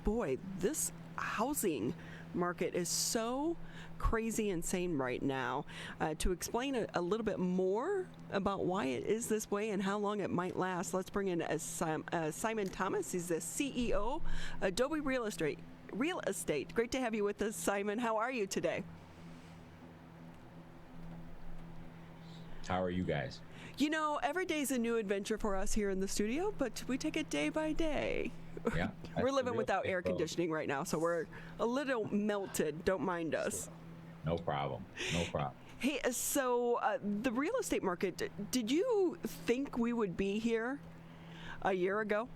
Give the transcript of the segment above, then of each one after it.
boy, this housing market is so crazy insane right now. To explain a little bit more about why it is this way and how long it might last, let's bring in Simon Thomas. He's the CEO of DOBI Real Estate. Great to have you with us, Simon. How are you today? How are you guys? You know, every day is a new adventure for us here in the studio, but we take it day by day. Yeah, we're living without air conditioning right now, so we're a little melted. Don't mind us. No problem. No problem. Hey, so the real estate market, did you think we would be here a year ago?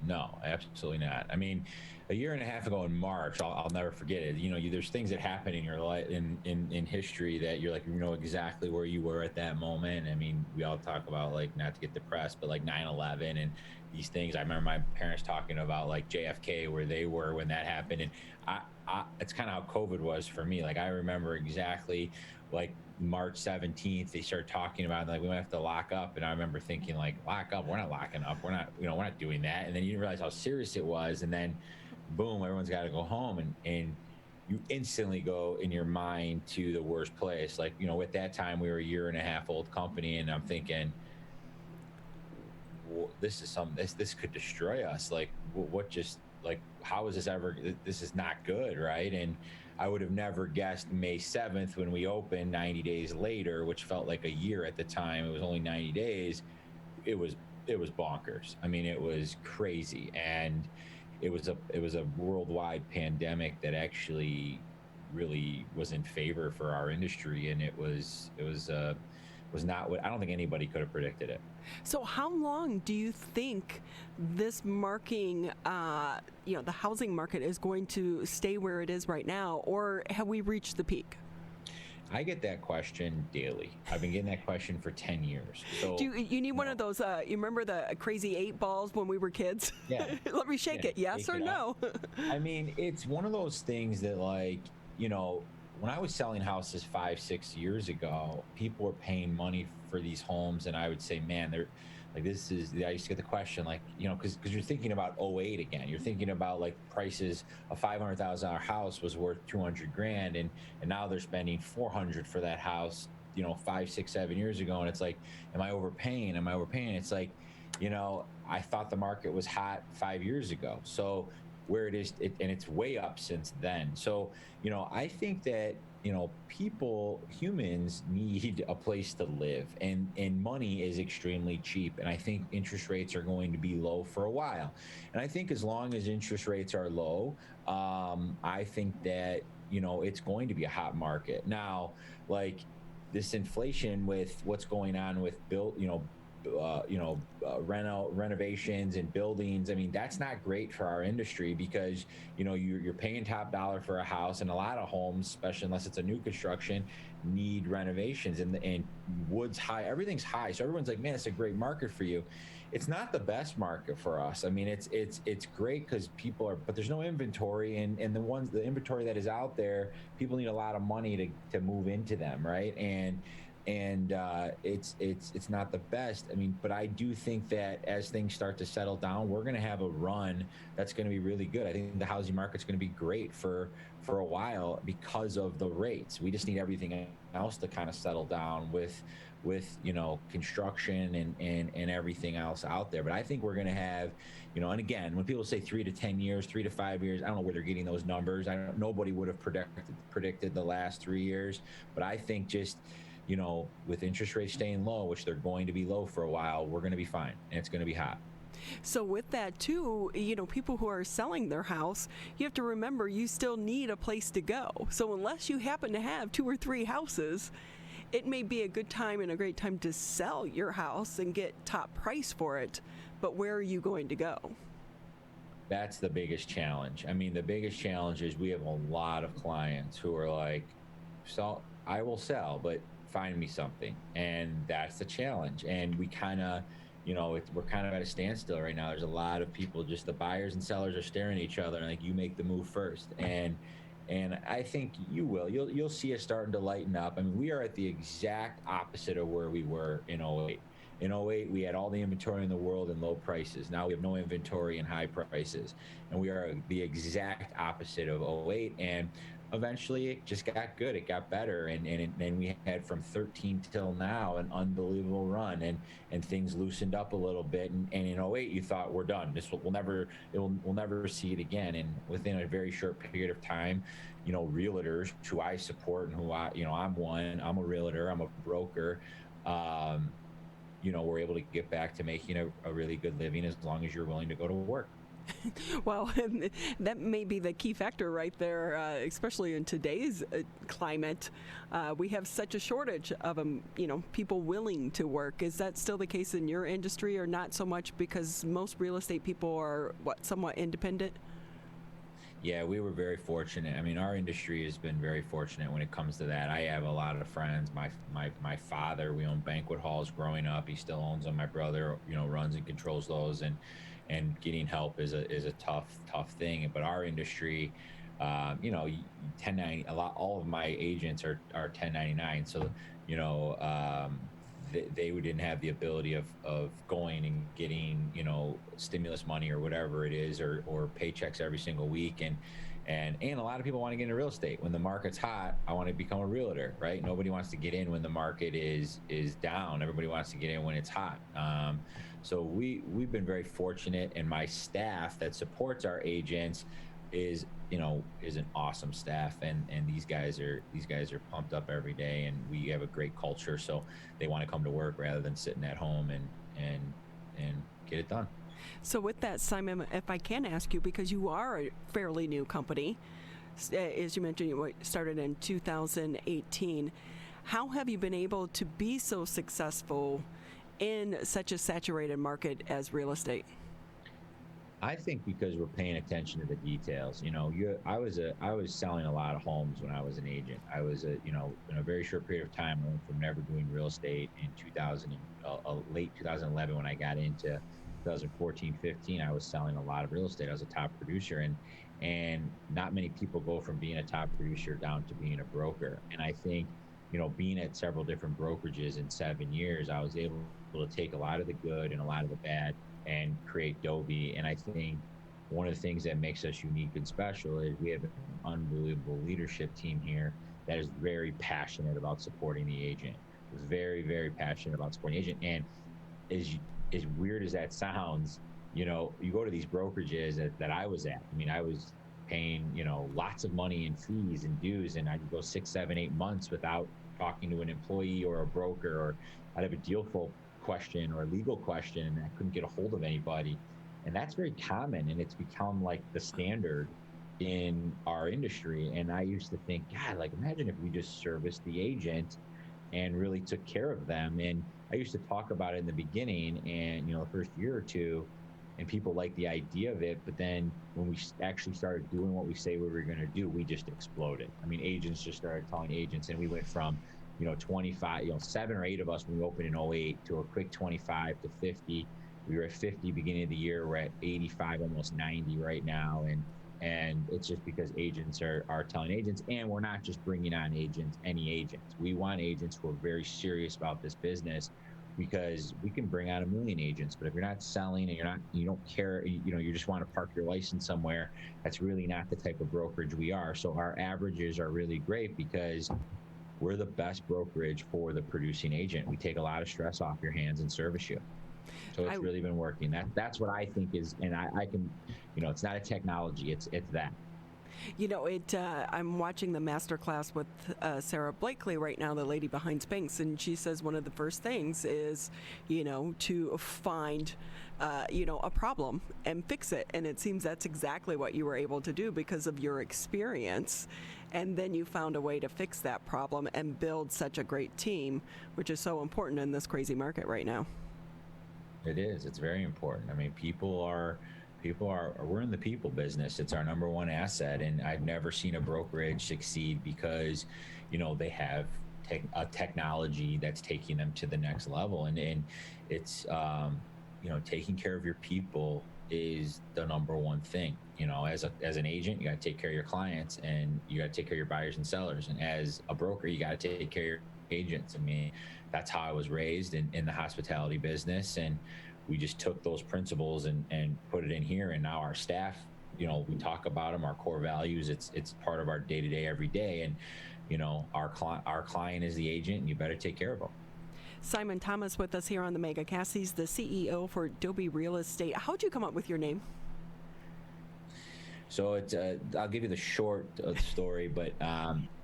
No, absolutely not. I mean, a year and a half ago in March, I'll never forget it. You know, there's things that happen in your life, in history, that you're like, you know exactly where you were at that moment. I mean, we all talk about, like, not to get depressed, but like 9/11 and these things. I remember my parents talking about like JFK, where they were when that happened. And it's kind of how COVID was for me. Like, I remember exactly, like, March 17th, they started talking about, like, we might have to lock up. And I remember thinking, like, lock up? We're not locking up. We're not, we're not doing that. And then you realize how serious it was. And then boom, everyone's got to go home. And you instantly go in your mind to the worst place. Like, at that time we were a year and a half old company, and I'm thinking, well, this could destroy us. Like, what just, like, how is this ever, this is not good, right? And I would have never guessed May 7th when we opened, 90 days later, which felt like a year at the time. It was only 90 days. It was bonkers. I mean, it was crazy. And it was a worldwide pandemic that actually really was in favor for our industry. And it was not what, I don't think anybody could have predicted it. So how long do you think this the housing market is going to stay where it is right now, or have we reached the peak? I get that question daily. I've been getting that question for 10 years. So do you need one of those, you remember the crazy 8 balls when we were kids? Yeah. Let me shake it. Yes or no? I mean, it's one of those things that, like, when I was selling houses 5-6 years ago, people were paying money for these homes, and I would say, man, they're like, I used to get the question, like, because you're thinking about '08 again. You're thinking about, like, prices. A $500,000 house was worth $200,000, and now they're spending $400 for that house, 5, 6, 7 years ago. And it's like, am I overpaying? It's like, I thought the market was hot 5 years ago. So where it is, and it's way up since then. So, I think that, humans need a place to live, and money is extremely cheap. And I think interest rates are going to be low for a while. And I think as long as interest rates are low, I think that, it's going to be a hot market. Now, like, this inflation with what's going on with renovations and buildings. I mean, that's not great for our industry, because you're paying top dollar for a house, and a lot of homes, especially unless it's a new construction, need renovations, and wood's high, everything's high. So everyone's like, man, it's a great market for you. It's not the best market for us. I mean, it's great because but there's no inventory, and the inventory that is out there, people need a lot of money to move into them, right? And it's not the best. I mean, but I do think that as things start to settle down, we're going to have a run that's going to be really good. I think the housing market's going to be great for a while because of the rates. We just need everything else to kind of settle down with construction and everything else out there. But I think we're going to have, and again, when people say 3 to 10 years, 3 to 5 years, I don't know where they're getting those numbers. Nobody would have predicted the last 3 years. But I think just, with interest rates staying low, which they're going to be low for a while, we're going to be fine, and it's going to be hot. So with that too, people who are selling their house, you have to remember you still need a place to go. So unless you happen to have 2 or 3 houses, it may be a good time and a great time to sell your house and get top price for it. But where are you going to go? That's the biggest challenge. I mean, the biggest challenge is we have a lot of clients who are like, I will sell, but find me something. And that's the challenge. And we kind of, we're kind of at a standstill right now. There's a lot of people, just the buyers and sellers are staring at each other and like, you make the move first. And I think you'll see us starting to lighten up. I mean, we are at the exact opposite of where we were in '08. In '08, we had all the inventory in the world and low prices. Now we have no inventory and high prices. And we are the exact opposite of '08. And eventually it just got good. It got better. And we had from 13 till now an unbelievable run. And things loosened up a little bit. And in '08, you thought, we're done. We'll never see it again. And within a very short period of time, realtors who I support and who I'm a realtor, I'm a broker. We're able to get back to making a really good living as long as you're willing to go to work. Well, that may be the key factor right there, especially in today's climate. We have such a shortage of people willing to work. Is that still the case in your industry, or not so much, because most real estate people are somewhat independent? Yeah, we were very fortunate. I mean, our industry has been very fortunate when it comes to that. I have a lot of friends. My father, we owned banquet halls growing up. He still owns them. My brother, runs and controls those, and getting help is a tough thing. But our industry, 1090, all of my agents are 1099. So, they didn't have the ability of going and getting stimulus money or whatever it is, or paychecks every single week. And a lot of people want to get into real estate. When the market's hot, I want to become a realtor, right? Nobody wants to get in when the market is down. Everybody wants to get in when it's hot. So we've been very fortunate, and my staff that supports our agents is an awesome staff, and these guys are pumped up every day, and we have a great culture, so they want to come to work rather than sitting at home and get it done. So with that, Simon, if I can ask you, because you are a fairly new company, as you mentioned, you started in 2018, how have you been able to be so successful in such a saturated market as real estate? I think because we're paying attention to the details. I was selling a lot of homes when I was an agent. I was in a very short period of time, I went from never doing real estate in late 2011, when I got into 2014, 15, I was selling a lot of real estate. I was a top producer, and not many people go from being a top producer down to being a broker. And I think, being at several different brokerages in 7 years, I was able to take a lot of the good and a lot of the bad and create DOBI. And I think one of the things that makes us unique and special is we have an unbelievable leadership team here that is very passionate about supporting the agent. Very, very passionate about supporting the agent. And as weird as that sounds, you go to these brokerages that I was at. I mean, I was paying, lots of money in fees and dues, and I'd go 6, 7, 8 months without talking to an employee or a broker, or I'd have a deal flow question or a legal question, and I couldn't get a hold of anybody. And that's very common, and it's become like the standard in our industry. And I used to think, God, like, imagine if we just serviced the agent and really took care of them. And I used to talk about it in the beginning, and the first year or two, and people liked the idea of it. But then when we actually started doing what we say we were going to do, we just exploded. I mean, agents just started calling agents, and we went from 25, 7 or 8 of us when we opened in '08 to a quick 25 to 50. We were at 50 beginning of the year. We're at 85, almost 90 right now. And it's just because agents are telling agents, and we're not just bringing on any agents. We want agents who are very serious about this business, because we can bring out 1 million agents, but if you're not selling and you don't care, you just want to park your license somewhere, that's really not the type of brokerage we are. So our averages are really great because we're the best brokerage for the producing agent. We take a lot of stress off your hands and service you. So it's really been working. That's what I think is, and I can, it's not a technology, it's that. I'm watching the masterclass with Sarah Blakely right now, the lady behind Spanx, and she says one of the first things is, to find, a problem and fix it. And it seems that's exactly what you were able to do because of your experience. And then you found a way to fix that problem and build such a great team, which is so important in this crazy market right now. It is. It's very important. I mean, we're in the people business. It's our number one asset. And I've never seen a brokerage succeed because, they have a technology that's taking them to the next level. And it's, taking care of your people is the number one thing. As an agent, you got to take care of your clients, and you got to take care of your buyers and sellers. And as a broker, you got to take care of agents. I mean, that's how I was raised in the hospitality business, and we just took those principles and put it in here. And now our staff, we talk about them, our core values. It's part of our day-to-day, every day. And our client is the agent, and you better take care of them. Simon Thomas with us here on the MegaCast. He's the CEO for DOBI Real Estate. How'd you come up with your name? So I'll give you the short story, but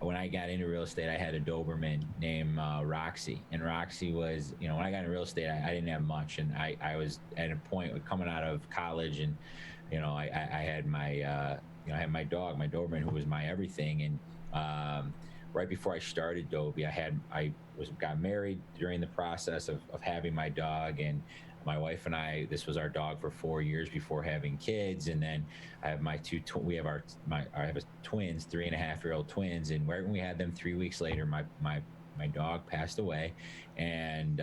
when I got into real estate, I had a Doberman named Roxy, and Roxy was, when I got into real estate, I didn't have much, and I was at a point coming out of college, and I had my I had my dog, my Doberman, who was my everything, and right before I started DOBI, I got married during the process of having my dog, and my wife and I, this was our dog for 4 years before having kids. And then I have my I have twins, 3.5-year-old twins. And right when we had them, 3 weeks later, my dog passed away. And,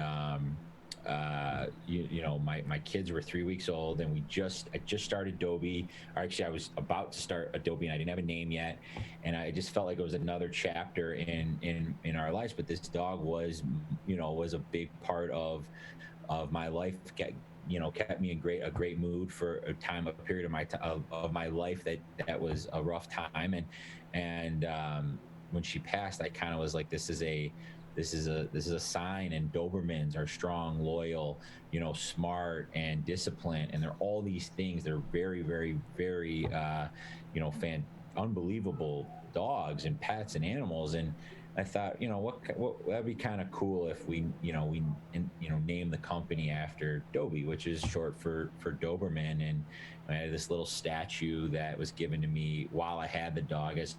my kids were 3 weeks old, and I just started DOBI. Actually, I was about to start a DOBI, and I didn't have a name yet. And I just felt like it was another chapter in our lives. But this dog was a big part of my life, kept me in a great mood for a period of my life that was a rough time. And when she passed, I kind of was like, this is a sign. And Dobermans are strong, loyal, smart and disciplined, and they're all these things. They're very, very, very unbelievable dogs and pets and animals. And I thought, what that'd be kind of cool if we name the company after DOBI, which is short for Doberman. And I had this little statue that was given to me while I had the dog as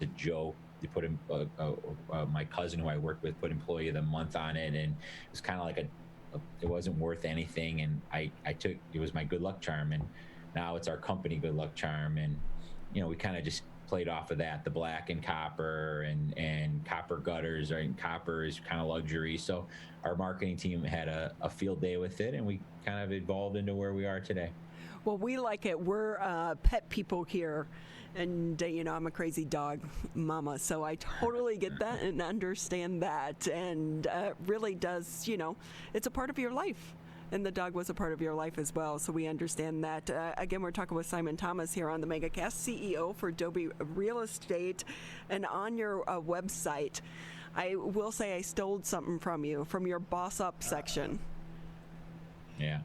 a joke. They put in my cousin, who I worked with, put Employee of the Month on it, and it was kind of like it wasn't worth anything. And it was my good luck charm, and now it's our company good luck charm. And we kind of just played off of that, the black and copper and copper gutters, right? And copper is kind of luxury. So our marketing team had a field day with it, and we kind of evolved into where we are today. Well, we like it. We're pet people here. And, I'm a crazy dog mama, so I totally get that and understand that. And really does, it's a part of your life. And the dog was a part of your life as well, so we understand that. Again, we're talking with Simon Thomas here on the MegaCast, CEO for DOBI Real Estate. And on your website, I will say I stole something from you, from your Boss Up section. Yeah.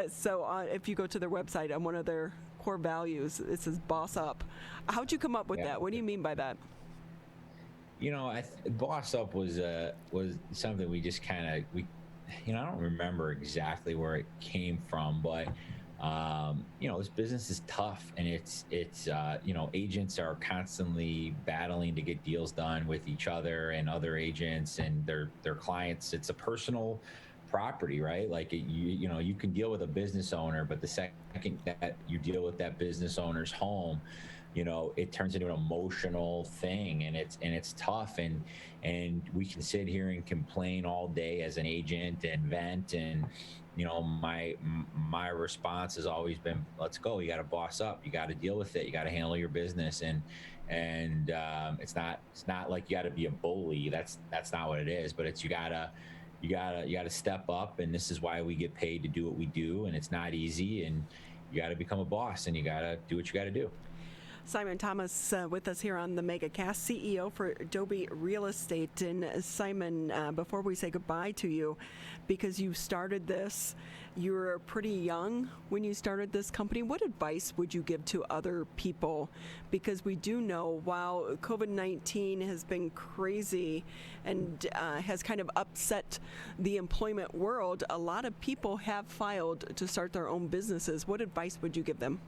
So if you go to their website, on one of their core values, it says Boss Up. How'd you come up with that? What do you mean by that? Boss Up was something we just kind of, I don't remember exactly where it came from, but this business is tough, and it's agents are constantly battling to get deals done with each other and other agents and their clients. It's a personal property, right? Like you can deal with a business owner, but the second that you deal with that business owner's home, it turns into an emotional thing, and it's tough, and we can sit here and complain all day as an agent and vent, and my response has always been, let's go. You got to boss up. You got to deal with it. You got to handle your business, and it's not like you got to be a bully. That's not what it is. But it's you gotta step up, and this is why we get paid to do what we do, and it's not easy, and you got to become a boss, and you got to do what you got to do. Simon Thomas with us here on the MegaCast, CEO for DOBI Real Estate. And Simon, before we say goodbye to you, because you started this, you were pretty young when you started this company. What advice would you give to other people? Because we do know, while COVID-19 has been crazy and has kind of upset the employment world, a lot of people have filed to start their own businesses. What advice would you give them?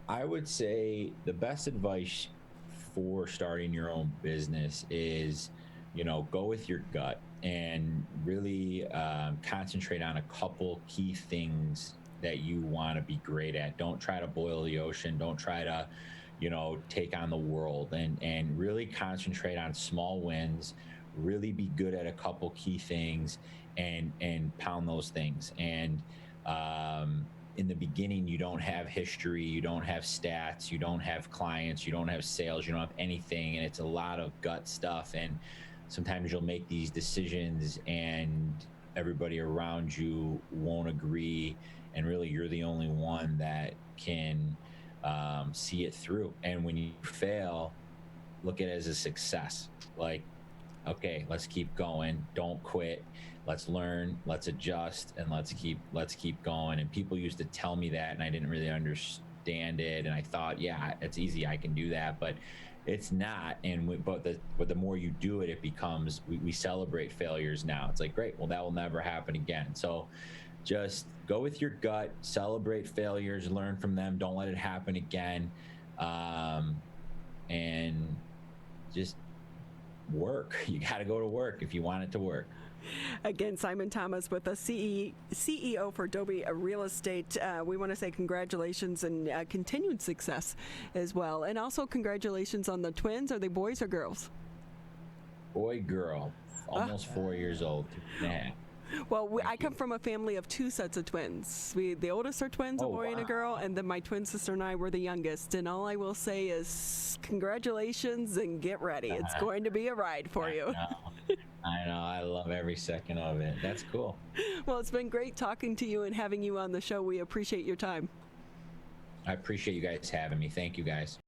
I would say the best advice for starting your own business is, go with your gut and really concentrate on a couple key things that you want to be great at. Don't try to boil the ocean. Don't try to, take on the world, and really concentrate on small wins, really be good at a couple key things and pound those things. And, in the beginning, you don't have history, you don't have stats, you don't have clients, you don't have sales, you don't have anything, and it's a lot of gut stuff. And sometimes you'll make these decisions and everybody around you won't agree, and really you're the only one that can see it through. And when you fail, look at it as a success. Like, okay, let's keep going, don't quit, let's learn, let's adjust, and let's keep going. And people used to tell me that, and I didn't really understand it, and I thought, yeah, it's easy, I can do that, but it's not. And but the more you do it, it becomes, we celebrate failures now. It's like, great, well, that will never happen again. So just go with your gut, celebrate failures, learn from them, don't let it happen again, and just work. You got to go to work if you want it to work. Again, Simon Thomas with the CEO for DOBI Real Estate. We want to say congratulations and continued success as well. And also congratulations on the twins. Are they boys or girls? Boy, girl. Almost 4 years old. Yeah. Well, I come from a family of 2 sets of twins. The oldest are twins, a boy and a girl, and then my twin sister and I were the youngest. And all I will say is congratulations and get ready. It's going to be a ride for you. I know. I love every second of it. That's cool. Well, it's been great talking to you and having you on the show. We appreciate your time. I appreciate you guys having me. Thank you, guys.